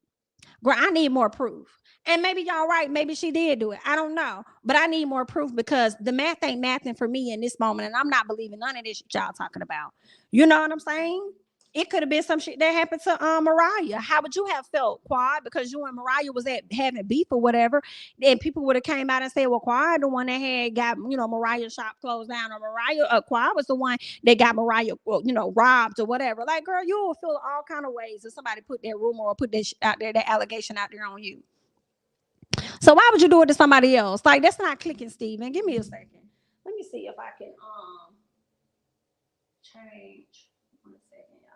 Speaker 1: Girl, I need more proof. And maybe y'all right. Maybe she did do it. I don't know. But I need more proof because the math ain't mathing for me in this moment. And I'm not believing none of this shit y'all talking about. You know what I'm saying? It could have been some shit that happened to Mariah. How would you have felt, Quad? Because you and Mariah was at having beef or whatever, and people would have came out and said, "Well, Quad, the one that had got Mariah's shop closed down, or Mariah, Quad was the one that got Mariah, robbed or whatever." Like, girl, you will feel all kind of ways if somebody put that rumor or put that out there, that allegation out there on you. So why would you do it to somebody else? Like, that's not clicking, Steven. Give me a second. Let me see if I can change. 1 second, y'all.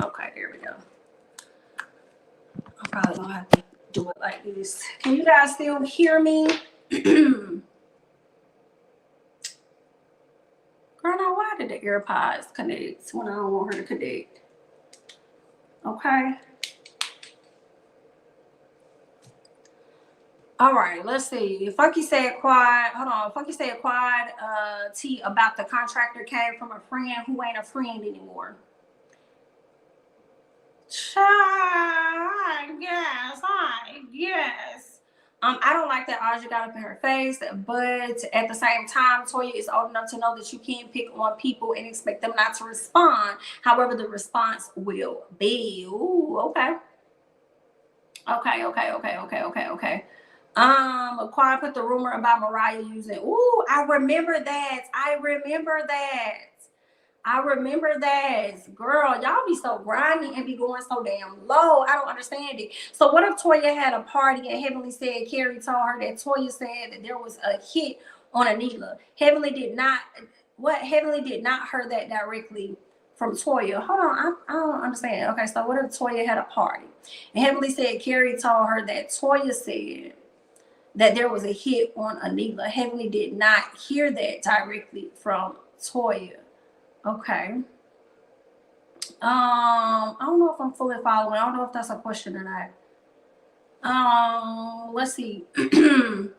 Speaker 1: Okay, here we go. I'm probably gonna have to do it like this. Can you guys still hear me? Girl, now why did the AirPods connect when I don't want her to connect? Okay. All right, let's see. Funky said Quad. Hold on. Funky said Quad T about the contractor came from a friend who ain't a friend anymore. I guess. I don't like that Audra got up in her face, but at the same time, Toya is old enough to know that you can't pick on people and expect them not to respond. However, the response will be. Ooh, okay. Okay. Quad put the rumor about Mariah using. Ooh, I remember that. Girl, y'all be so grimy and be going so damn low. I don't understand it. So what if Toya had a party and Heavenly said Carrie told her that Toya said that there was a hit on Anila. Heavenly did not hear that directly from Toya. Hold on, I don't understand. Okay, so what if Toya had a party and Heavenly said Carrie told her that Toya said that there was a hit on Anila. Heavenly did not hear that directly from Toya. Okay. I don't know if I'm fully following. I don't know if that's a question or not. Let's see. I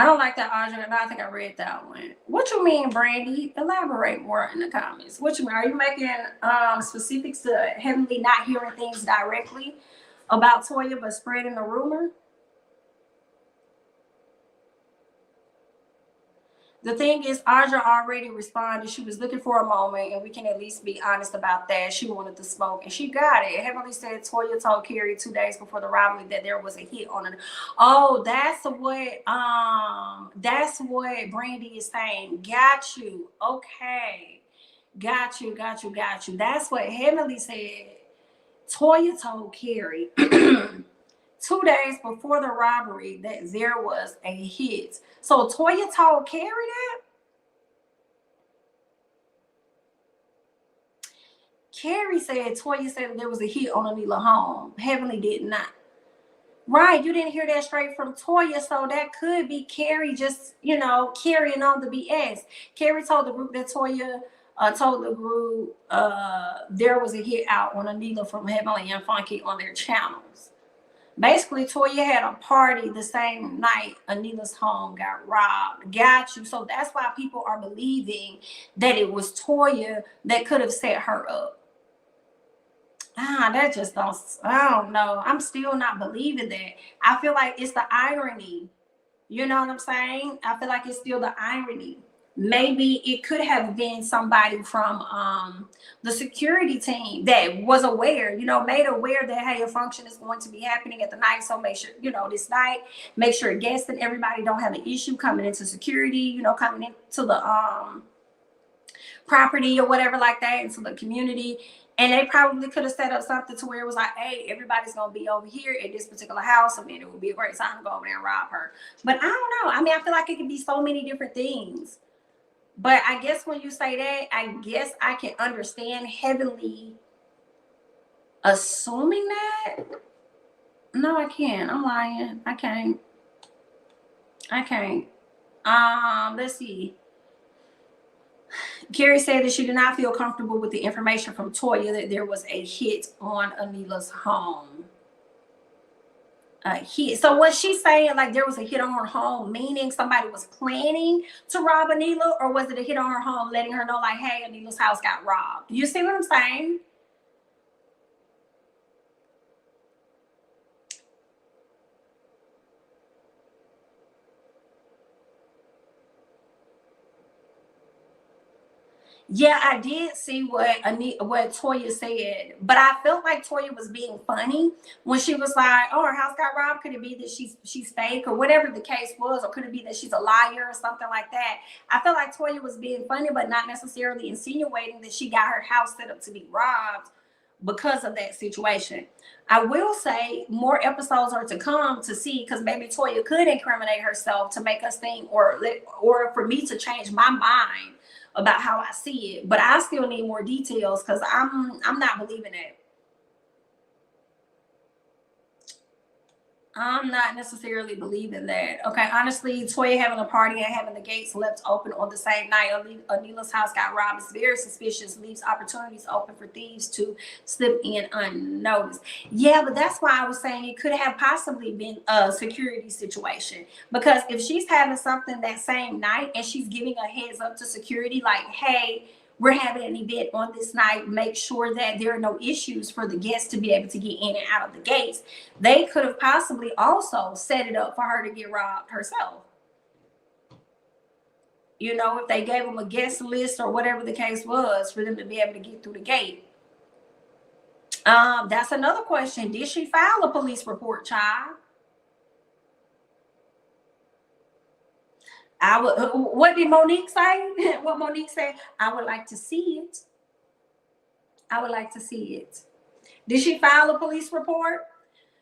Speaker 1: don't like that, Audra. I think I read that one. What you mean, Brandy? Elaborate more in the comments. What you mean? Are you making specifics to Heavenly not hearing things directly about Toya, but spreading the rumor? The thing is, Audra already responded. She was looking for a moment, and we can at least be honest about that. She wanted the smoke, and she got it. Heavenly said Toya told Carrie 2 days before the robbery that there was a hit on it. Oh, that's what Brandy is saying. Got you. Okay. Got you. That's what Heavenly said. Toya told Carrie 2 days before the robbery that there was a hit. So Toya told Carrie that? Carrie said Toya said that there was a hit on Anila home. Heavenly did not. Right, you didn't hear that straight from Toya, so that could be Carrie just, carrying on the BS. Carrie told the group that Toya told the group there was a hit out on Anila from Heavenly and Funky on their channels. Basically, Toya had a party the same night Anila's home got robbed. Got you. So that's why people are believing that it was Toya that could have set her up. That just don't, I don't know. I'm still not believing that. I feel like it's the irony You know what I'm saying? I feel like it's still the irony. Maybe it could have been somebody from the security team that was aware, made aware that, hey, a function is going to be happening at the night. So make sure, this night, make sure guests and everybody don't have an issue coming into security, coming into the property or whatever like that, into the community. And they probably could have set up something to where it was like, hey, everybody's going to be over here at this particular house. And then it would be a great time to go over there and rob her. But I don't know. I mean, I feel like it could be so many different things. But I guess when you say that, I guess I can understand heavily assuming that. No, I can't. I'm lying. I can't. Let's see. Carrie said that she did not feel comfortable with the information from Toya that there was a hit on Anila's home. A hit. So was she saying like there was a hit on her home, meaning somebody was planning to rob Anila, or was it a hit on her home, letting her know like, hey, Anila's house got robbed? You see what I'm saying? Yeah, I did see what Toya said, but I felt like Toya was being funny when she was like, "Oh, her house got robbed. Could it be that she's fake, or whatever the case was, or could it be that she's a liar or something like that?" I felt like Toya was being funny, but not necessarily insinuating that she got her house set up to be robbed because of that situation. I will say more episodes are to come to see, because maybe Toya could incriminate herself to make us think, or for me to change my mind about how I see it. But I still need more details, because I'm not believing it. I'm not necessarily believing that. Okay, honestly, Toya having a party and having the gates left open on the same night Anila's house got robbed is very suspicious. Leaves opportunities open for thieves to slip in unnoticed. Yeah, but that's why I was saying it could have possibly been a security situation. Because if she's having something that same night and she's giving a heads up to security, like, hey, we're having an event on this night, make sure that there are no issues for the guests to be able to get in and out of the gates. They could have possibly also set it up for her to get robbed herself. If they gave them a guest list or whatever the case was, for them to be able to get through the gate. That's another question. Did she file a police report, child? What did Monique say? What Monique said? I would like to see it. I would like to see it. Did she file a police report?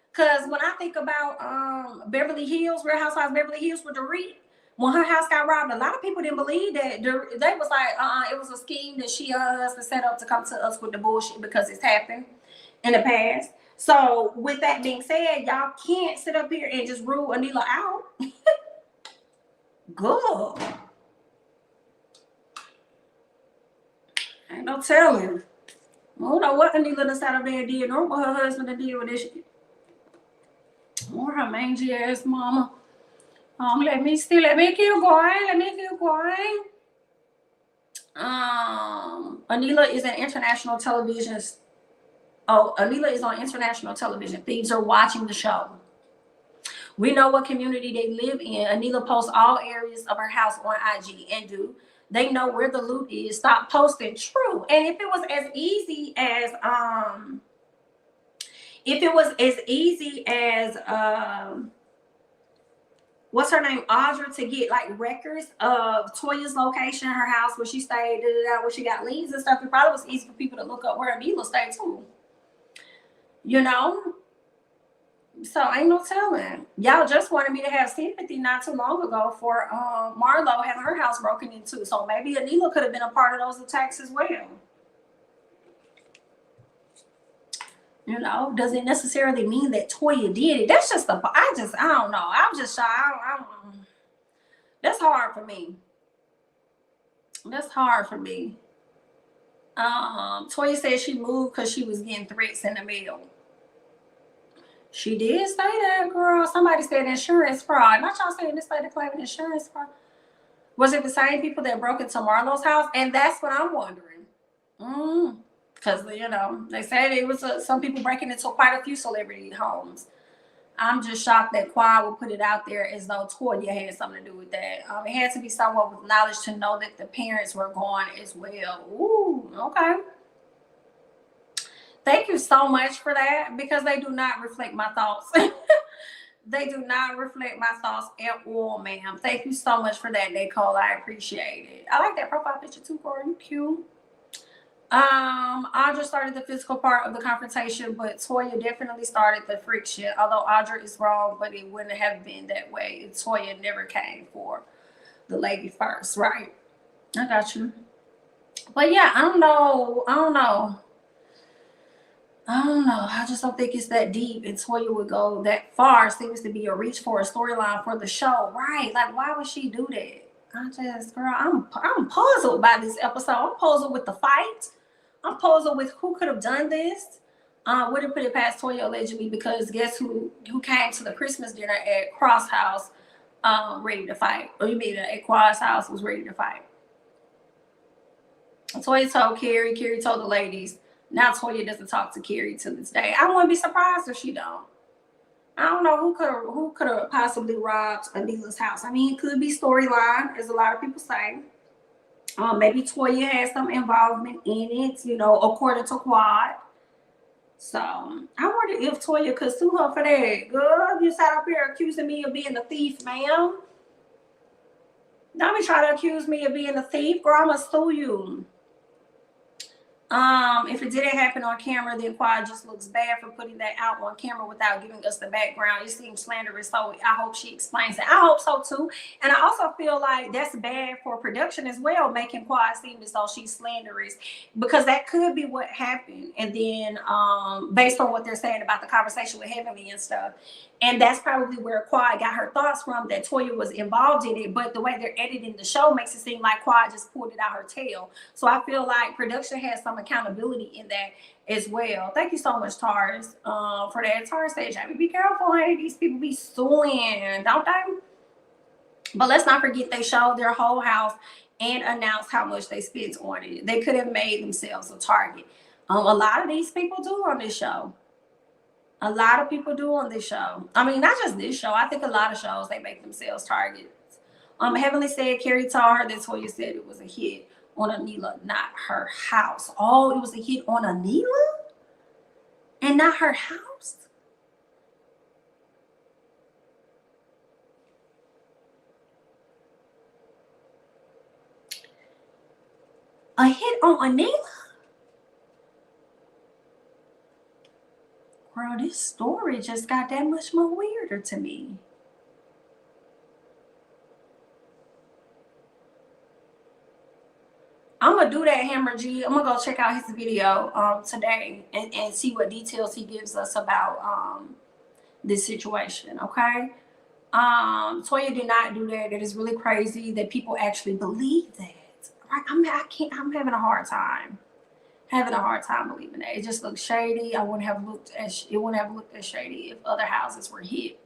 Speaker 1: Because when I think about Beverly Hills, Real Housewives Beverly Hills with Dorit, when her house got robbed, a lot of people didn't believe that. They was like, it was a scheme that she and her husband set up to come to us with the bullshit, because it's happened in the past. So with that being said, y'all can't sit up here and just rule Anila out. Good. Ain't no telling. I don't know what Anila done sat up there and did, nor what her husband done did with this shit. Or her mangy ass mama. Let me keep going. Anila is an international television. Anila is on international television. Thieves are watching the show. We know what community they live in. Anila posts all areas of her house on IG, and they know where the loot is. Stop posting. True. And if it was as easy as what's her name, Audra, to get like records of Toya's location, her house, where she stayed, where she got leads and stuff, it probably was easy for people to look up where Anila stayed too. So ain't no telling. Y'all just wanted me to have sympathy not too long ago for Marlo having her house broken into. So maybe Anila could have been a part of those attacks as well. Does it necessarily mean that Toya did it? That's just I don't know. I'm just shy. That's hard for me. Toya said she moved because she was getting threats in the mail. She did say that, girl. Somebody said insurance fraud. Not y'all saying this lady claiming insurance fraud. Was it the same people that broke into Marlo's house? And that's what I'm wondering. Because, they said it was some people breaking into quite a few celebrity homes. I'm just shocked that Quad would put it out there as though Toya had something to do with that. It had to be someone with knowledge to know that the parents were gone as well. Ooh, okay. Thank you so much for that, because they do not reflect my thoughts. They do not reflect my thoughts at all, ma'am. Thank you so much for that, Nicole. I appreciate it. I like that profile picture too, Corey. You cute. Audra started the physical part of the confrontation, but Toya definitely started the friction. Although Audra is wrong, but it wouldn't have been that way if Toya never came for the lady first, right? I got you. But yeah, I don't know. I just don't think it's that deep, and Toya would go that far. Seems to be a reach for a storyline for the show, right? Like, why would she do that? Girl, I'm puzzled by this episode. I'm puzzled with the fight. I'm puzzled with who could have done this. Wouldn't put it past Toya allegedly, because guess who came to the Christmas dinner at Cross House ready to fight? Or you mean at Cross House was ready to fight? Toya told Carrie told the ladies. Now Toya doesn't talk to Carrie to this day. I wouldn't be surprised if she don't. I don't know who could have possibly robbed Anila's house. I mean, it could be storyline, as a lot of people say. Maybe Toya has some involvement in it, you know, according to Quad. So I wonder if Toya could sue her for that. Girl, you sat up here accusing me of being a thief, ma'am. Don't be trying to accuse me of being a thief, girl. I'm gonna sue you. If it didn't happen on camera, then Quad just looks bad for putting that out on camera without giving us the background. It seems slanderous, so I hope she explains it. I hope so too. And I also feel like that's bad for production as well, making Quad seem as though she's slanderous, because that could be what happened. And then based on what they're saying about the conversation with Heavenly and stuff, and that's probably where Quad got her thoughts from, that Toya was involved in it. But the way they're editing the show makes it seem like Quad just pulled it out her tail. So I feel like production has some accountability in that as well. Thank you so much, Tars, for that. Tars said, Jamie, be careful, hey, these people be suing, don't they? But let's not forget, they showed their whole house and announced how much they spent on it. They could have made themselves a target. A lot of these people do on this show. A lot of people do on this show. I mean, not just this show. I think a lot of shows, they make themselves targets. Heavenly said Carrie told her that Toya said it was a hit on Anila, not her house. Oh, it was a hit on Anila and not her house? A hit on Anila? Girl, this story just got that much more weirder to me. I'm gonna do that, Hammer G. I'm gonna go check out his video today and see what details he gives us about this situation. Okay. Toya did not do that. It is really crazy that people actually believe that. Right? I'm having a hard time. Believing that. It just looks shady. It wouldn't have looked as shady if other houses were hit.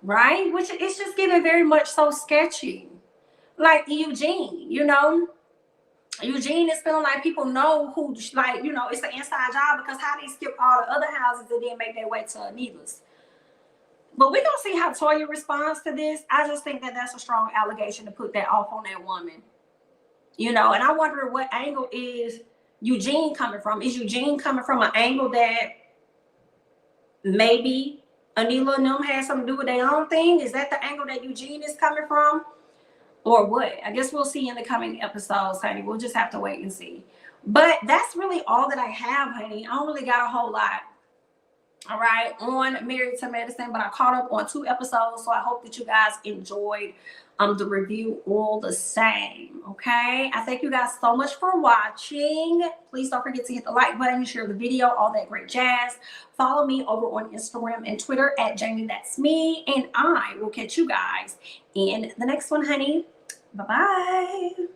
Speaker 1: Right? Which it's just getting very much so sketchy. Like Eugene, you know. Eugene is feeling like people know who, like, you know, it's an inside job, because how they skip all the other houses and then make their way to Anila's. But we're going to see how Toya responds to this. I just think that that's a strong allegation to put that off on that woman. You know, and I wonder what angle is Eugene coming from. Is Eugene coming from an angle that maybe Anila and them had something to do with their own thing? Is that the angle that Eugene is coming from? Or what? I guess we'll see in the coming episodes, honey. We'll just have to wait and see. But that's really all that I have, honey. I don't really got a whole lot, all right, on Married to Medicine, but I caught up on 2 episodes, so I hope that you guys enjoyed the review all the same. Okay, I thank you guys so much for watching. Please don't forget to hit the like button, share the video, all that great jazz. Follow me over on Instagram and Twitter at jamithatsme, and I will catch you guys in the next one, honey. Bye-bye.